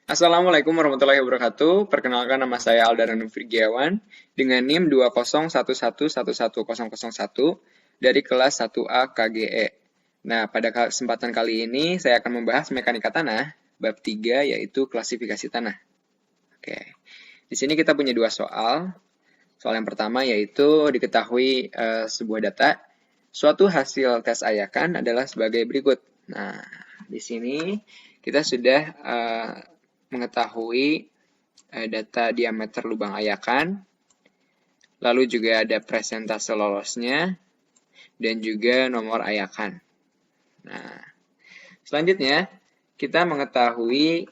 Assalamualaikum warahmatullahi wabarakatuh. Perkenalkan nama saya Aldaran Firgiawan dengan NIM 201111101 dari kelas 1A KGE. Nah, pada kesempatan kali ini saya akan membahas mekanika tanah bab 3 yaitu klasifikasi tanah. Oke. Di sini kita punya dua soal. Soal yang pertama yaitu diketahui sebuah data. Suatu hasil tes ayakan adalah sebagai berikut. Nah, di sini kita sudah mengetahui data diameter lubang ayakan, lalu juga ada presentase lolosnya, dan juga nomor ayakan. Nah, selanjutnya kita mengetahui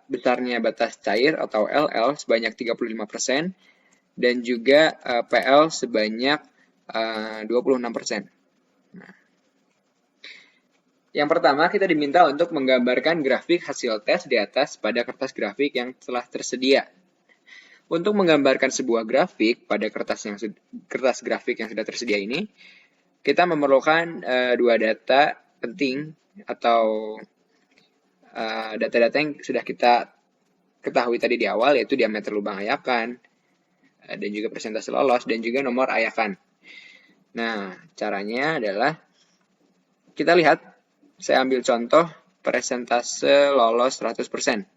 besarnya batas cair atau LL sebanyak 35% dan juga PL sebanyak 26%. Nah, yang pertama, kita diminta untuk menggambarkan grafik hasil tes di atas pada kertas grafik yang telah tersedia. Untuk menggambarkan sebuah grafik pada kertas grafik yang sudah tersedia ini, kita memerlukan dua data penting atau data-data yang sudah kita ketahui tadi di awal, yaitu diameter lubang ayakan, dan juga persentase lolos, dan juga nomor ayakan. Nah, caranya adalah kita lihat. Saya ambil contoh persentase lolos 100%.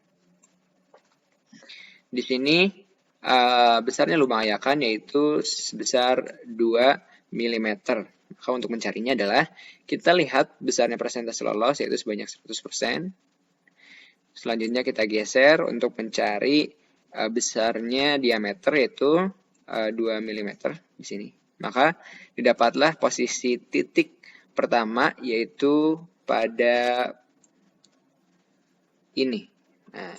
Di sini besarnya lubang ayakan yaitu sebesar 2 mm. Maka untuk mencarinya adalah kita lihat besarnya persentase lolos yaitu sebanyak 100%. Selanjutnya kita geser untuk mencari besarnya diameter yaitu 2 mm di sini. Maka didapatlah posisi titik pertama yaitu pada ini. Nah,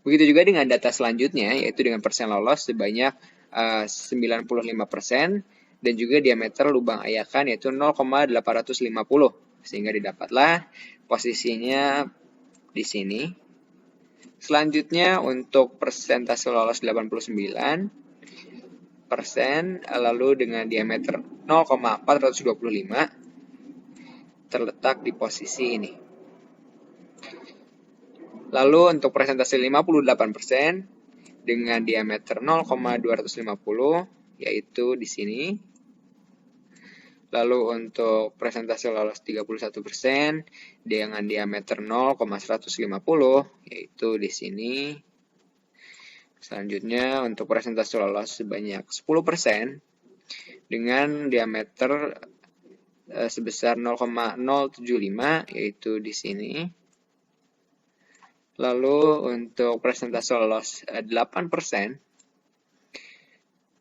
begitu juga dengan data selanjutnya, yaitu dengan persen lolos sebanyak 95% dan juga diameter lubang ayakan yaitu 0,850. Sehingga didapatlah posisinya di sini. Selanjutnya untuk persentase lolos 89%, lalu dengan diameter 0,425 terletak di posisi ini. Lalu untuk persentase 58% dengan diameter 0,250 yaitu di sini. Lalu untuk persentase lolos 31% dengan diameter 0,150 yaitu di sini. Selanjutnya untuk persentase lolos sebanyak 10% dengan diameter sebesar 0,075 yaitu di sini. Lalu untuk persentase lolos 8%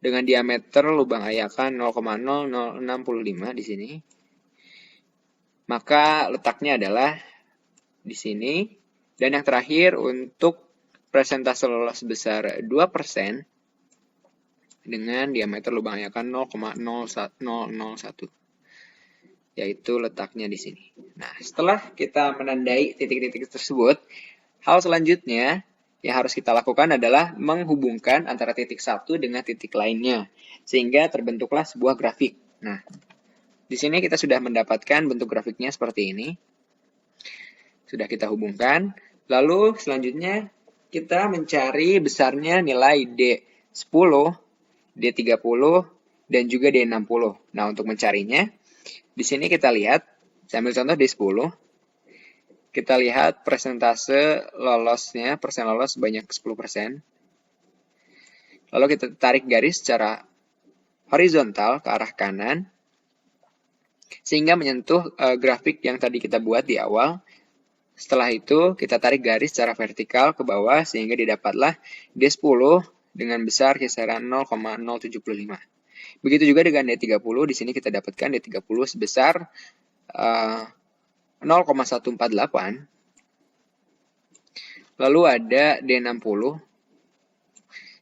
dengan diameter lubang ayakan 0,0065 di sini. Maka letaknya adalah di sini. Dan yang terakhir untuk persentase lolos sebesar 2% dengan diameter lubang ayakan 0,0001 yaitu letaknya di sini. Nah, setelah kita menandai titik-titik tersebut, hal selanjutnya yang harus kita lakukan adalah menghubungkan antara titik satu dengan titik lainnya, sehingga terbentuklah sebuah grafik. Nah, di sini kita sudah mendapatkan bentuk grafiknya seperti ini. Sudah kita hubungkan. Lalu selanjutnya kita mencari besarnya nilai D10, D30, dan juga D60. Nah, untuk mencarinya, di sini kita lihat, saya ambil contoh D10. Kita lihat persentase lolosnya, persen lolos sebanyak 10%. Lalu kita tarik garis secara horizontal ke arah kanan, sehingga menyentuh grafik yang tadi kita buat di awal. Setelah itu, kita tarik garis secara vertikal ke bawah, sehingga didapatlah D10 dengan besar kisaran 0,075. Begitu juga dengan D30, di sini kita dapatkan D30 sebesar 0,148. Lalu ada D60,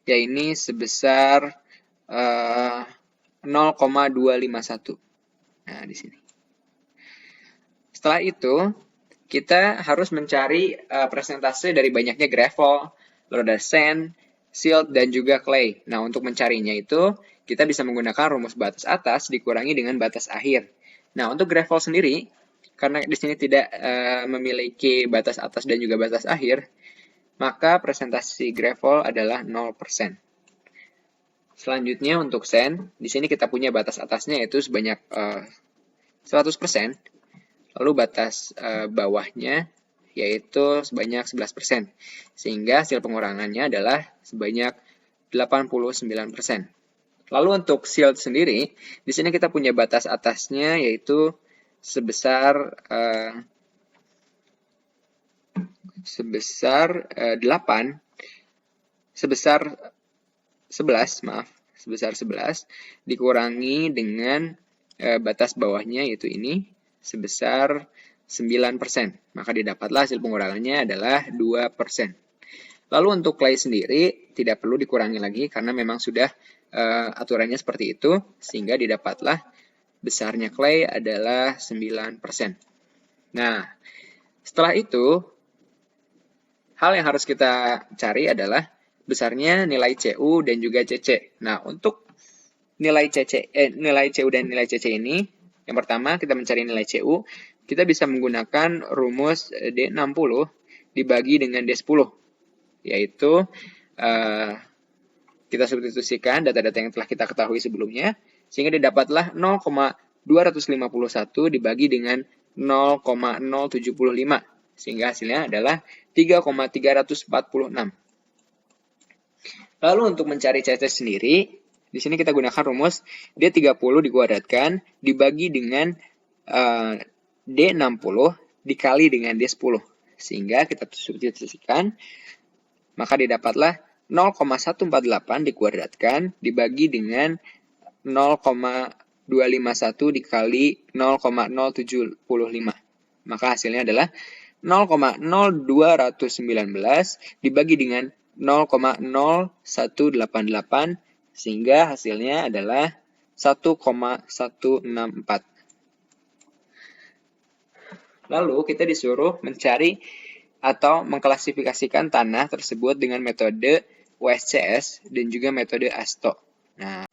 yaitu sebesar 0,251. Nah, di sini. Setelah itu, kita harus mencari persentase dari banyaknya gravel, lalu ada sand, silt, dan juga clay. Nah, untuk mencarinya itu, kita bisa menggunakan rumus batas atas dikurangi dengan batas akhir. Nah, untuk gravel sendiri, karena di sini tidak memiliki batas atas dan juga batas akhir, maka presentasi Graphol adalah 0%. Selanjutnya untuk Sen, di sini kita punya batas atasnya yaitu sebanyak 100%, lalu batas bawahnya yaitu sebanyak 11%, sehingga hasil pengurangannya adalah sebanyak 89%. Lalu untuk shield sendiri, di sini kita punya batas atasnya yaitu sebesar 11 dikurangi dengan batas bawahnya yaitu ini sebesar 9%. Maka didapatlah hasil pengurangannya adalah 2%. Lalu untuk clay sendiri tidak perlu dikurangi lagi karena memang sudah aturannya seperti itu, sehingga didapatlah besarnya clay adalah 9%. Nah, setelah itu, hal yang harus kita cari adalah besarnya nilai CU dan juga CC. Nah, untuk nilai CU dan nilai CC ini, yang pertama kita mencari nilai CU, kita bisa menggunakan rumus D60 dibagi dengan D10, yaitu kita substitusikan data-data yang telah kita ketahui sebelumnya, sehingga didapatlah 0,251 dibagi dengan 0,075, sehingga hasilnya adalah 3,346. Lalu untuk mencari CC sendiri, di sini kita gunakan rumus D30 dikuadratkan dibagi dengan D60 dikali dengan D10, sehingga kita substitusikan, maka didapatlah 0,148 dikuadratkan dibagi dengan 0,251 dikali 0,075. Maka hasilnya adalah 0,0219 dibagi dengan 0,0188, sehingga hasilnya adalah 1,164. Lalu kita disuruh mencari atau mengklasifikasikan tanah tersebut dengan metode USCS dan juga metode ASTO. Nah,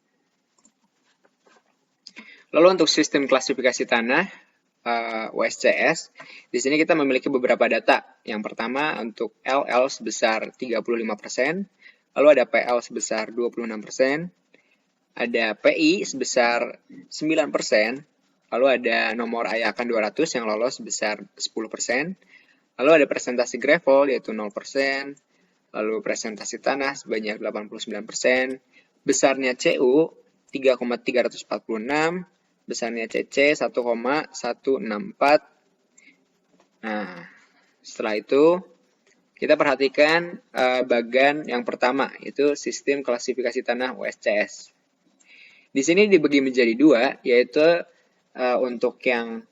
lalu untuk sistem klasifikasi tanah USCS, di sini kita memiliki beberapa data. Yang pertama untuk LL sebesar 35%, lalu ada PL sebesar 26%, ada PI sebesar 9%, lalu ada nomor ayakan 200 yang lolos sebesar 10%, lalu ada presentasi Graphol yaitu 0%, lalu presentasi tanah sebanyak 89%, besarnya CU 3,346, besarnya CC 1,164. Nah, setelah itu kita perhatikan bagan yang pertama, yaitu sistem klasifikasi tanah USCS. Di sini dibagi menjadi dua, yaitu untuk yang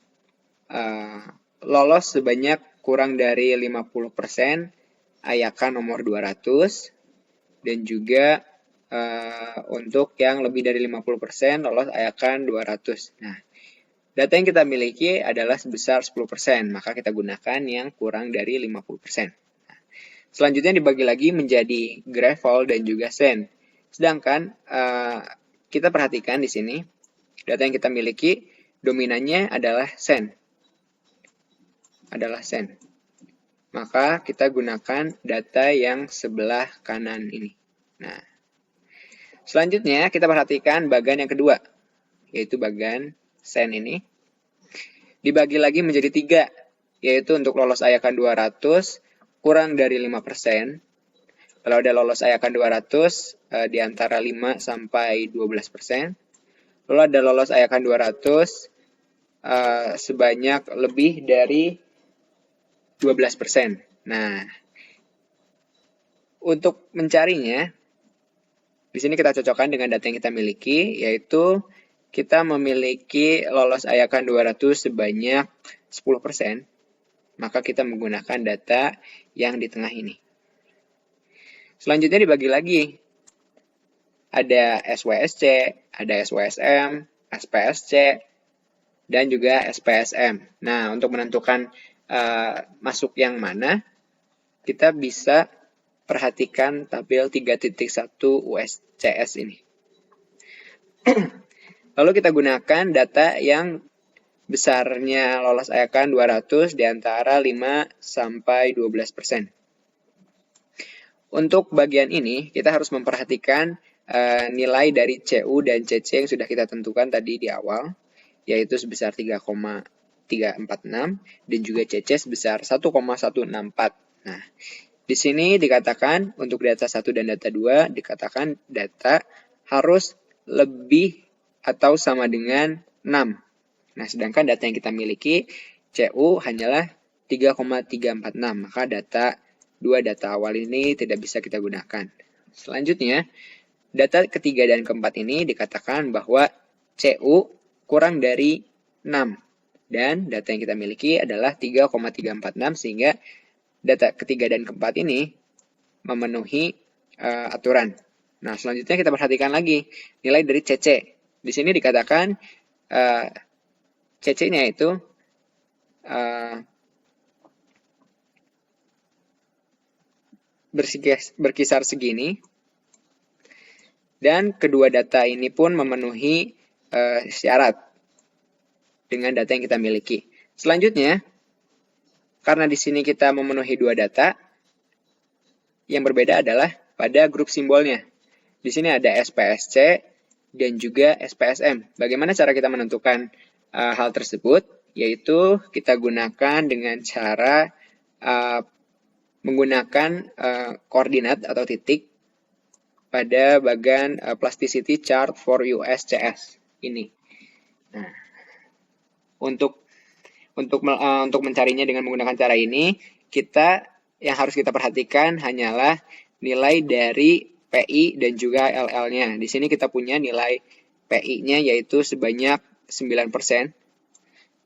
lolos sebanyak kurang dari 50%, ayakan nomor 200, dan juga untuk yang lebih dari 50% lolos ayakan 200. Nah, data yang kita miliki adalah sebesar 10%, maka kita gunakan yang kurang dari 50%. Nah, selanjutnya dibagi lagi menjadi Graphol dan juga Sen. Sedangkan kita perhatikan di sini, data yang kita miliki dominannya adalah Sen. Maka kita gunakan data yang sebelah kanan ini. Nah, selanjutnya kita perhatikan bagan yang kedua, yaitu bagan Sen ini. Dibagi lagi menjadi 3, yaitu untuk lolos ayakan 200 kurang dari 5%. Kalau ada lolos ayakan 200 di antara 5 sampai 12%. Lalu ada lolos ayakan 200 sebanyak lebih dari 12%. Nah, untuk mencarinya, di sini kita cocokkan dengan data yang kita miliki, yaitu kita memiliki lolos ayakan 200 sebanyak 10%, maka kita menggunakan data yang di tengah ini. Selanjutnya dibagi lagi. Ada SWSC, ada SWSM, SPSC, dan juga SPSM. Nah, untuk menentukan masuk yang mana, kita bisa perhatikan tabel 3.1 USCS ini. Lalu kita gunakan data yang besarnya lolos ayakan 200 di antara 5 sampai 12%. Untuk bagian ini, kita harus memperhatikan nilai dari CU dan CC yang sudah kita tentukan tadi di awal, yaitu sebesar 3,346 dan juga CC sebesar 1,164. Nah, di sini dikatakan untuk data 1 dan data 2, dikatakan data harus lebih atau sama dengan 6. Nah, sedangkan data yang kita miliki, CU hanyalah 3,346, maka dua data awal ini tidak bisa kita gunakan. Selanjutnya, data ketiga dan keempat ini dikatakan bahwa CU kurang dari 6. Dan data yang kita miliki adalah 3,346 sehingga data ketiga dan keempat ini memenuhi aturan. Nah, selanjutnya kita perhatikan lagi nilai dari CC. Di sini dikatakan CC-nya itu berkisar segini. Dan kedua data ini pun memenuhi syarat dengan data yang kita miliki. Selanjutnya, karena di sini kita memenuhi dua data, yang berbeda adalah pada grup simbolnya. Di sini ada SPSC dan juga SPSM. Bagaimana cara kita menentukan hal tersebut? Yaitu kita gunakan dengan cara menggunakan koordinat atau titik pada bagian plasticity chart for USCS ini. Nah, untuk mencarinya dengan menggunakan cara ini, yang harus kita perhatikan hanyalah nilai dari PI dan juga LL-nya. Di sini kita punya nilai PI-nya yaitu sebanyak 9%,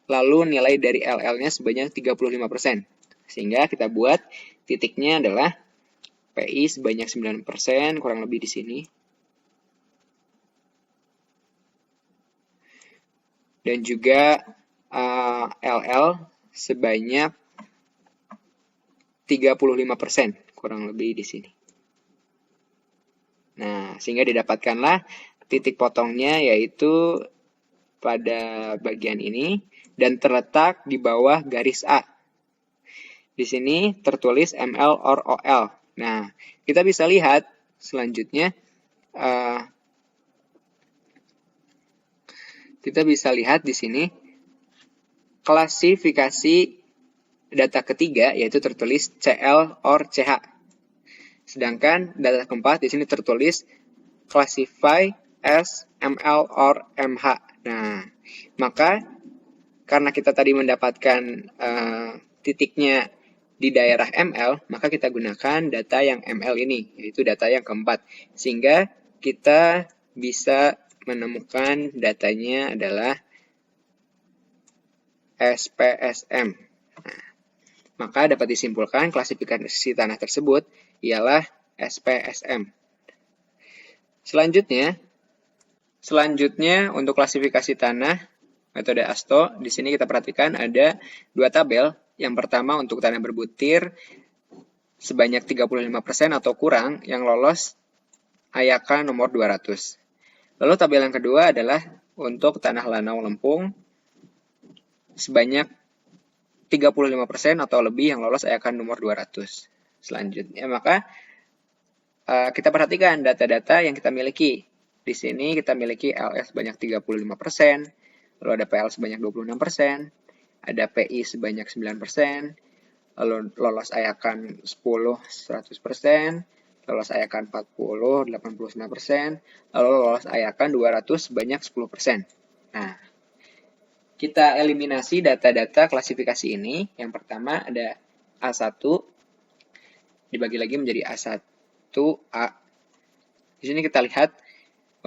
lalu nilai dari LL-nya sebanyak 35%. Sehingga kita buat titiknya adalah PI sebanyak 9%, kurang lebih di sini. Dan juga LL sebanyak 35%, kurang lebih di sini. Nah, sehingga didapatkanlah titik potongnya yaitu pada bagian ini dan terletak di bawah garis A. Di sini tertulis ML or OL. Nah, kita bisa lihat selanjutnya kita bisa lihat di sini klasifikasi data ketiga yaitu tertulis CL or CH. Sedangkan data keempat di sini tertulis classify as ML or MH. Nah, maka karena kita tadi mendapatkan titiknya di daerah ML, maka kita gunakan data yang ML ini, yaitu data yang keempat. Sehingga kita bisa menemukan datanya adalah SPSM. Nah, maka dapat disimpulkan klasifikasi tanah tersebut ialah SPSM. Selanjutnya untuk klasifikasi tanah metode ASTO, di sini kita perhatikan ada dua tabel. Yang pertama untuk tanah berbutir sebanyak 35% atau kurang yang lolos ayakan nomor 200. Lalu tabel yang kedua adalah untuk tanah lanau lempung sebanyak 35% atau lebih yang lolos ayakan nomor 200. Selanjutnya, maka kita perhatikan data-data yang kita miliki. Di sini kita miliki LS sebanyak 35%, lalu ada PL sebanyak 26%, ada PI sebanyak 9%, lalu lolos ayakan 10 100%, lolos ayakan 40 89%, lalu lolos ayakan 200 sebanyak 10%. Nah, kita eliminasi data-data klasifikasi ini. Yang pertama ada A1 dibagi lagi menjadi A1A. Di sini kita lihat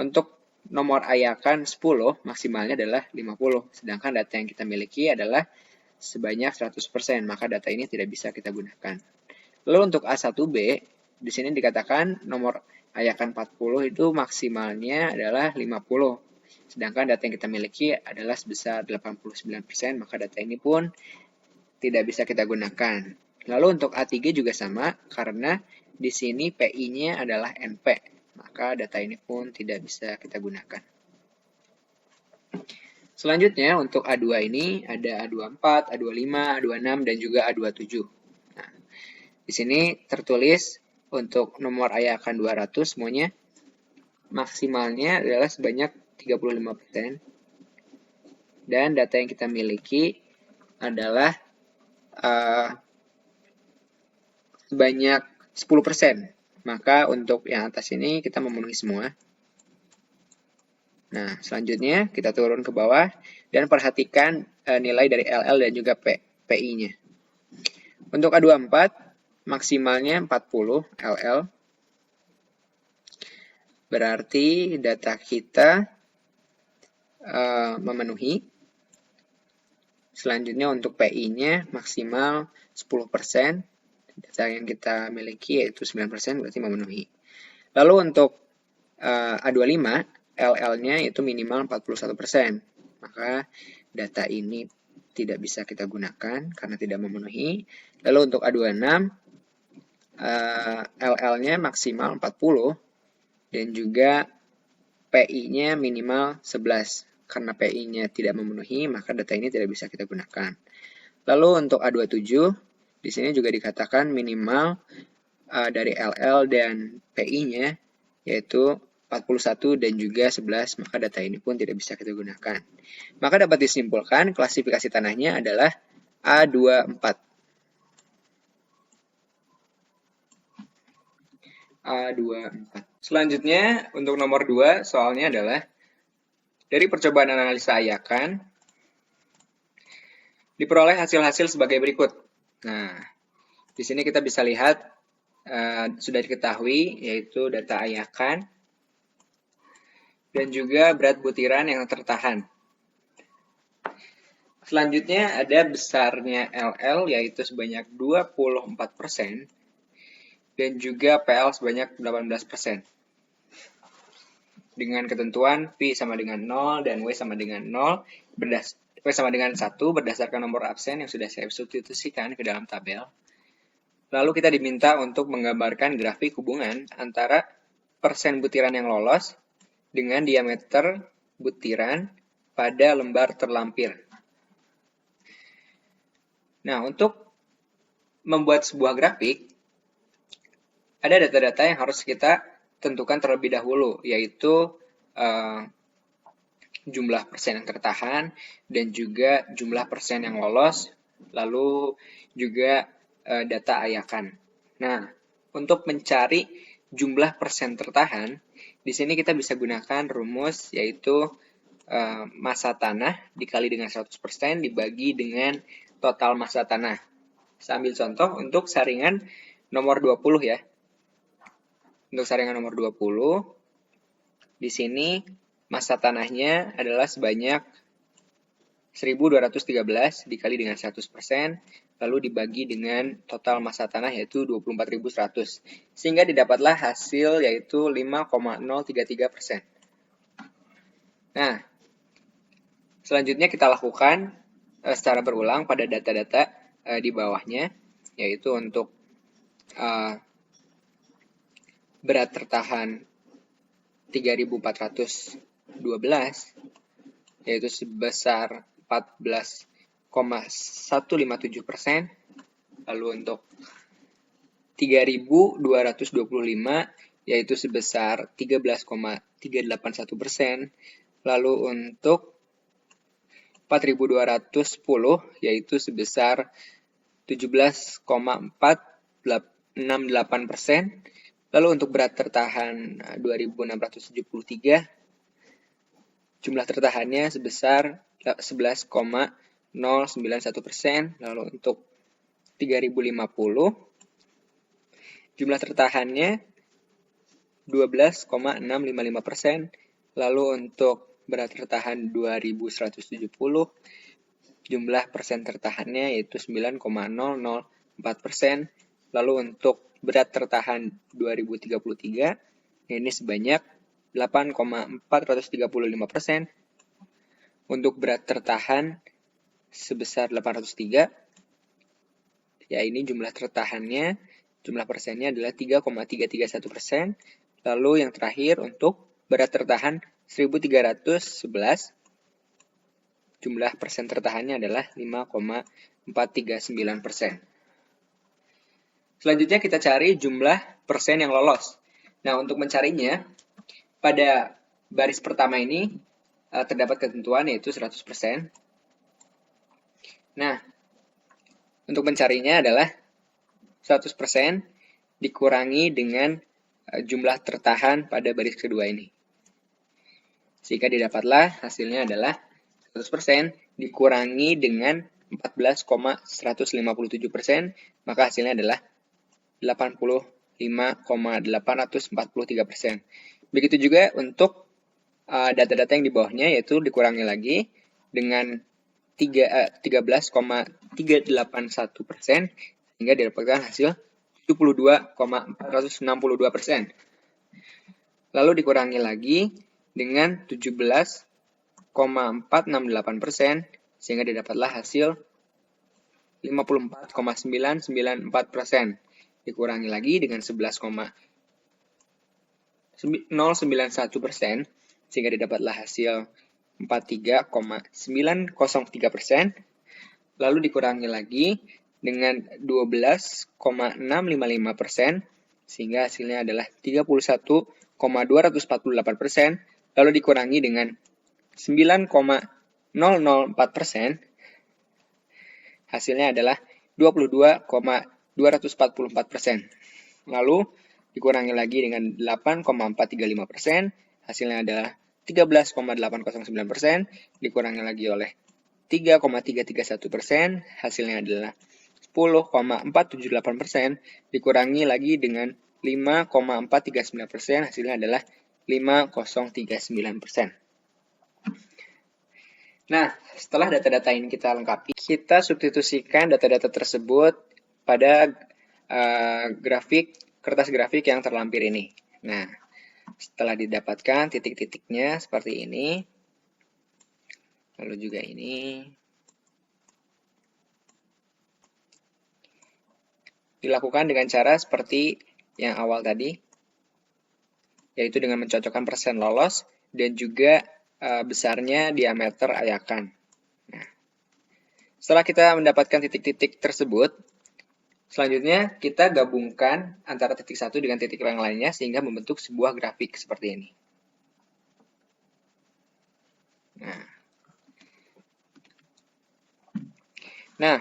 untuk nomor ayakan 10 maksimalnya adalah 50, sedangkan data yang kita miliki adalah sebanyak 100%, maka data ini tidak bisa kita gunakan. Lalu untuk A1B, di sini dikatakan nomor ayakan 40 itu maksimalnya adalah 50, sedangkan data yang kita miliki adalah sebesar 89%, maka data ini pun tidak bisa kita gunakan. Lalu untuk A3 juga sama, karena di sini PI-nya adalah NP. Maka data ini pun tidak bisa kita gunakan. Selanjutnya untuk A2 ini ada A24, A25, A26, dan juga A27. Nah, di sini tertulis untuk nomor ayakan 200 semuanya maksimalnya adalah sebanyak 35%. Dan data yang kita miliki adalah sebanyak 10%. Maka untuk yang atas ini kita memenuhi semua. Nah, selanjutnya kita turun ke bawah dan perhatikan nilai dari LL dan juga PI-nya. Untuk A24 maksimalnya 40 LL. Berarti data kita memenuhi. Selanjutnya untuk PI-nya maksimal 10%. Data yang kita miliki yaitu 9% berarti memenuhi. Lalu untuk A25 LL-nya itu minimal 41%. Maka data ini tidak bisa kita gunakan karena tidak memenuhi. Lalu untuk A26 LL-nya maksimal 40 dan juga PI-nya minimal 11. Karena PI-nya tidak memenuhi, maka data ini tidak bisa kita gunakan. Lalu untuk A27 di sini juga dikatakan minimal dari LL dan PI-nya yaitu 41 dan juga 11, maka data ini pun tidak bisa kita gunakan. Maka dapat disimpulkan klasifikasi tanahnya adalah A24. A24. Selanjutnya untuk nomor 2 soalnya adalah dari percobaan analisa ayakan diperoleh hasil-hasil sebagai berikut. Nah, di sini kita bisa lihat sudah diketahui yaitu data ayakan dan juga berat butiran yang tertahan. Selanjutnya ada besarnya LL yaitu sebanyak 24% dan juga PL sebanyak 18%. Dengan ketentuan P sama dengan 0 dan W sama dengan 0, W sama dengan 1 berdasarkan nomor absen yang sudah saya substitusikan ke dalam tabel. Lalu kita diminta untuk menggambarkan grafik hubungan antara persen butiran yang lolos dengan diameter butiran pada lembar terlampir. Nah, untuk membuat sebuah grafik, ada data-data yang harus kita tentukan terlebih dahulu, yaitu jumlah persen yang tertahan dan juga jumlah persen yang lolos, lalu juga data ayakan. Nah, untuk mencari jumlah persen tertahan, di sini kita bisa gunakan rumus yaitu massa tanah dikali dengan 100% dibagi dengan total massa tanah. Saya ambil contoh untuk saringan nomor 20 ya. Untuk saringan nomor 20, di sini massa tanahnya adalah sebanyak 1213 dikali dengan 100%, lalu dibagi dengan total massa tanah yaitu 24.100. Sehingga didapatlah hasil yaitu 5,033%. Nah, selanjutnya kita lakukan secara berulang pada data-data di bawahnya, yaitu untuk berat tertahan 3.412, yaitu sebesar 14,157%. Lalu untuk 3.225, yaitu sebesar 13,381%. Lalu untuk 4.210, yaitu sebesar 17,468%. Lalu untuk berat tertahan 2.673, jumlah tertahannya sebesar 11,091%. Lalu untuk 3.050, jumlah tertahannya 12,655%. Lalu untuk berat tertahan 2.170, jumlah persen tertahannya yaitu 9,004%. Lalu untuk berat tertahan 2033, ini sebanyak 8,435%. Untuk berat tertahan sebesar 803, ya ini jumlah tertahannya, jumlah persennya adalah 3,331%. Lalu yang terakhir untuk berat tertahan 1311, jumlah persen tertahannya adalah 5,439%. Selanjutnya kita cari jumlah persen yang lolos. Nah, untuk mencarinya, pada baris pertama ini terdapat ketentuan yaitu 100%. Nah, untuk mencarinya adalah 100% dikurangi dengan jumlah tertahan pada baris kedua ini. Sehingga didapatlah hasilnya adalah 100% dikurangi dengan 14,157%, maka hasilnya adalah 85,843%. Begitu juga untuk data-data yang di bawahnya, yaitu dikurangi lagi dengan 13,381%, sehingga didapatkan hasil 72,462%. Lalu dikurangi lagi dengan 17,468%, sehingga didapatlah hasil 54,994%. Dikurangi lagi dengan 11,091%, sehingga didapatlah hasil 43,903%. Lalu dikurangi lagi dengan 12,655%, sehingga hasilnya adalah 31,248%. Lalu dikurangi dengan 9,004%, hasilnya adalah 22,244%. Lalu dikurangi lagi dengan 8,435%, hasilnya adalah 13,809%, dikurangi lagi oleh 3,331%, hasilnya adalah 10,478%, dikurangi lagi dengan 5,439%, hasilnya adalah 5,039%. Nah, setelah data-data ini kita lengkapi, kita substitusikan data-data tersebut pada kertas grafik yang terlampir ini. Nah, setelah didapatkan titik-titiknya seperti ini, lalu juga ini, dilakukan dengan cara seperti yang awal tadi, yaitu dengan mencocokkan persen lolos dan juga besarnya diameter ayakan. Nah, setelah kita mendapatkan titik-titik tersebut, selanjutnya kita gabungkan antara titik satu dengan titik yang lainnya sehingga membentuk sebuah grafik seperti ini. Nah,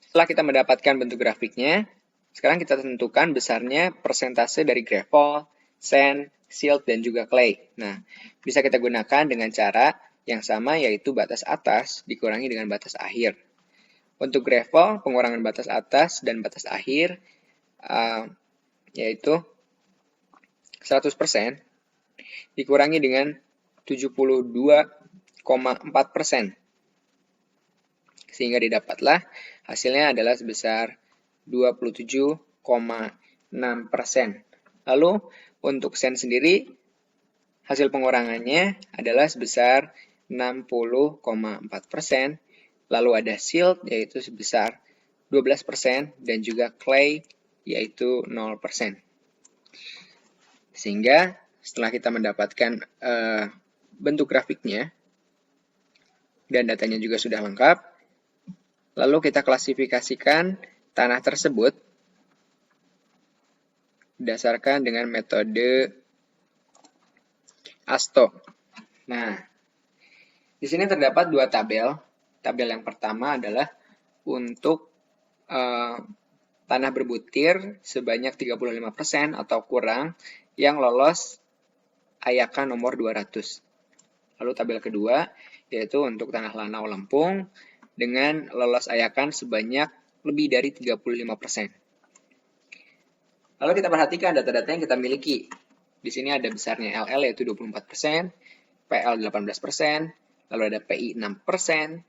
setelah kita mendapatkan bentuk grafiknya, sekarang kita tentukan besarnya persentase dari gravel, sand, silt, dan juga clay. Nah, bisa kita gunakan dengan cara yang sama, yaitu batas atas dikurangi dengan batas akhir. Untuk gravel, pengurangan batas atas dan batas akhir yaitu 100% dikurangi dengan 72,4%. Sehingga didapatlah hasilnya adalah sebesar 27,6%. Lalu untuk sand sendiri, hasil pengurangannya adalah sebesar 60,4%. Lalu ada silt yaitu sebesar 12% dan juga clay yaitu 0%. Sehingga setelah kita mendapatkan bentuk grafiknya dan datanya juga sudah lengkap, lalu kita klasifikasikan tanah tersebut berdasarkan dengan metode ASTO. Nah, di sini terdapat dua tabel. Tabel yang pertama adalah untuk tanah berbutir sebanyak 35% atau kurang yang lolos ayakan nomor 200. Lalu tabel kedua yaitu untuk tanah lanau lempung dengan lolos ayakan sebanyak lebih dari 35%. Lalu kita perhatikan data-data yang kita miliki. Di sini ada besarnya LL yaitu 24%, PL 18%, lalu ada PI 6%,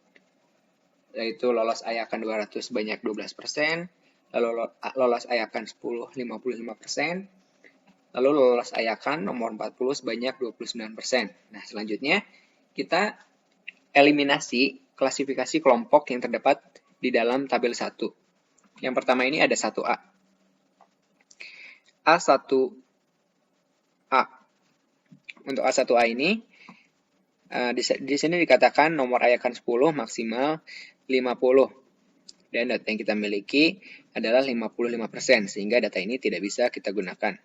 yaitu lolos ayakan 200 sebanyak 12%, lalu lolos ayakan 10 55%, lalu lolos ayakan nomor 40 sebanyak 29%. Nah, selanjutnya kita eliminasi klasifikasi kelompok yang terdapat di dalam tabel 1. Yang pertama ini ada 1A. A1A. Untuk A1A ini Di sini dikatakan nomor ayakan 10 maksimal 50. Dan data yang kita miliki adalah 55%, sehingga data ini tidak bisa kita gunakan.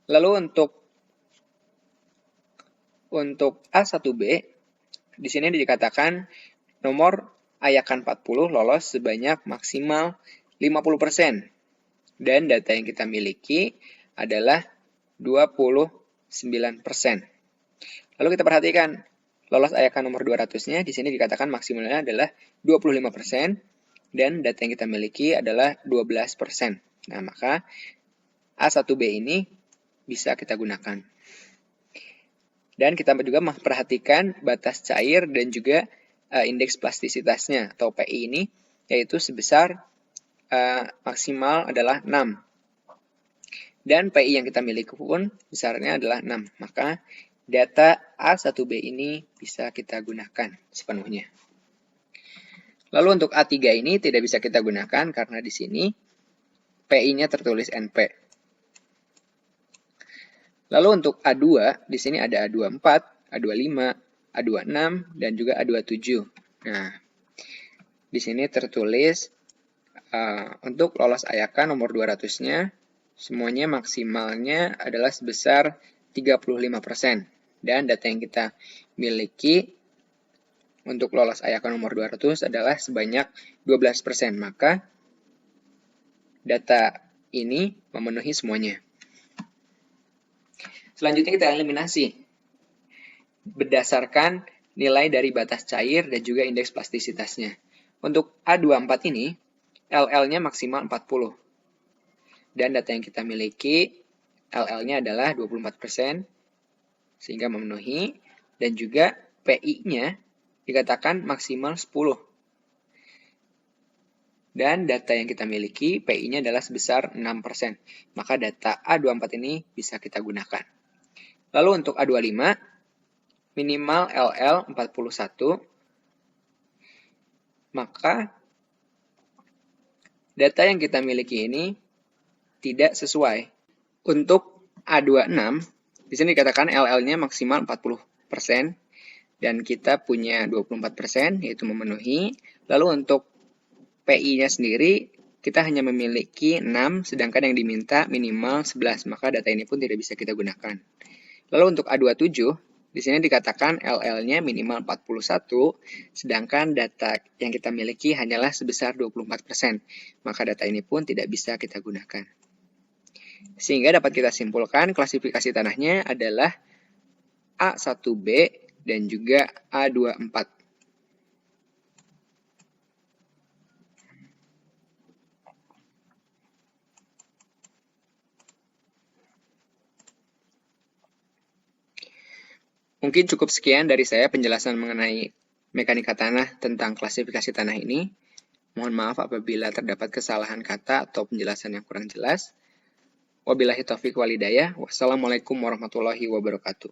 Lalu untuk A1B, di sini dikatakan nomor ayakan 40 lolos sebanyak maksimal 50%. Dan data yang kita miliki adalah 29%. Lalu kita perhatikan, lolos ayakan nomor 200-nya, di sini dikatakan maksimalnya adalah 25%, dan data yang kita miliki adalah 12%. Nah, maka A1B ini bisa kita gunakan. Dan kita juga memperhatikan batas cair dan juga indeks plastisitasnya atau PI ini, yaitu sebesar maksimal adalah 6. Dan PI yang kita miliki pun besarnya adalah 6. Maka data A1B ini bisa kita gunakan sepenuhnya. Lalu untuk A3 ini tidak bisa kita gunakan karena di sini PI-nya tertulis NP. Lalu untuk A2, di sini ada A24, A25, A26, dan juga A27. Nah, di sini tertulis untuk lolos ayakan nomor 200-nya, semuanya maksimalnya adalah sebesar 35%. Dan data yang kita miliki untuk lolos ayakan nomor 200 adalah sebanyak 12%. Maka data ini memenuhi semuanya. Selanjutnya kita eliminasi berdasarkan nilai dari batas cair dan juga indeks plastisitasnya. Untuk A24 ini, LL-nya maksimal 40. Dan data yang kita miliki, LL-nya adalah 24%, sehingga memenuhi. Dan juga PI-nya dikatakan maksimal 10. Dan data yang kita miliki, PI-nya adalah sebesar 6%. Maka data A24 ini bisa kita gunakan. Lalu untuk A25, minimal LL 41. Maka data yang kita miliki ini tidak sesuai. Untuk A26, di sini dikatakan LL-nya maksimal 40%. Dan kita punya 24%, yaitu memenuhi. Lalu untuk PI-nya sendiri, kita hanya memiliki 6, sedangkan yang diminta minimal 11. Maka data ini pun tidak bisa kita gunakan. Lalu untuk A27, di sini dikatakan LL-nya minimal 41, sedangkan data yang kita miliki hanyalah sebesar 24%. Maka data ini pun tidak bisa kita gunakan. Sehingga dapat kita simpulkan klasifikasi tanahnya adalah A1B dan juga A24. Mungkin cukup sekian dari saya penjelasan mengenai mekanika tanah tentang klasifikasi tanah ini. Mohon maaf apabila terdapat kesalahan kata atau penjelasan yang kurang jelas. Wabillahi taufiq wal hidayah. Wassalamualaikum warahmatullahi wabarakatuh.